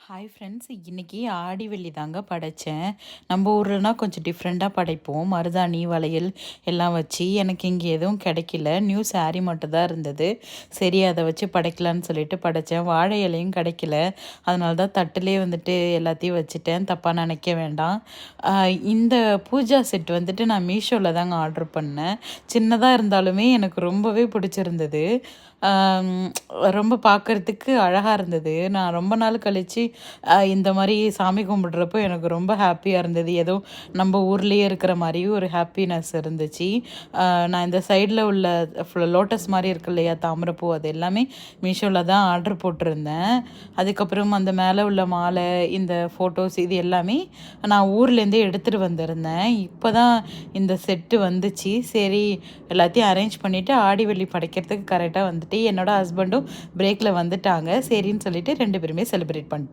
Hi friends, இன்னைக்கு ஆடி வெள்ளி தாங்க படைச்சேன். நம்ம ஊர்லனா கொஞ்சம் டிஃப்ரெண்ட்டாக படைப்போம். மருதாணி வளையல் எல்லாம் வச்சு. எனக்கு இங்கே எதுவும் கிடைக்கல. நியூ சாரீ மட்டும் தான் இருந்தது. சரி, அதை வச்சு படைக்கலான்னு சொல்லிட்டு படைச்சேன். வாழை இலையும் கிடைக்கல. அதனால தான் தட்டிலே வந்துட்டு எல்லாத்தையும் வச்சுட்டேன். தப்பாக நினைக்க வேண்டாம். இந்த பூஜா செட் வந்துட்டு நான் மீஷோவில் தாங்க ஆர்டர் பண்ணேன். சின்னதாக இருந்தாலுமே எனக்கு ரொம்பவே பிடிச்சிருந்தது. ஆம், ரொம்ப பார்க்கறதுக்கு அழகாக இருந்தது. நான் ரொம்ப நாள் கழித்து இந்த மாதிரி சாமி கும்பிட்றப்போ எனக்கு ரொம்ப ஹாப்பியாக இருந்தது. ஏதோ நம்ம ஊர்லேயே இருக்கிற மாதிரி ஒரு ஹாப்பினஸ் இருந்துச்சு. நான் இந்த சைடில் உள்ள லோட்டஸ் மாதிரி இருக்கு இல்லையா, தாமரைப்பூ, அது எல்லாமே மீஷோவில் தான் ஆர்டர் போட்டிருந்தேன். அதுக்கப்புறம் அந்த மேலே உள்ள மாலை, இந்த ஃபோட்டோஸ், இது எல்லாமே நான் ஊர்லேருந்தே எடுத்துகிட்டு வந்திருந்தேன். இப்போ தான் இந்த செட்டு வந்துச்சு. சரி, எல்லாத்தையும் அரேஞ்ச் பண்ணிவிட்டு ஆடி வெள்ளி படைக்கிறதுக்கு கரெக்டாக வந்துட்டு என்னோடய ஹஸ்பண்டும் பிரேக்கில் வந்துட்டாங்க. சரின்னு சொல்லிட்டு 2 பேருமே செலிப்ரேட் பண்ணிட்டோம்.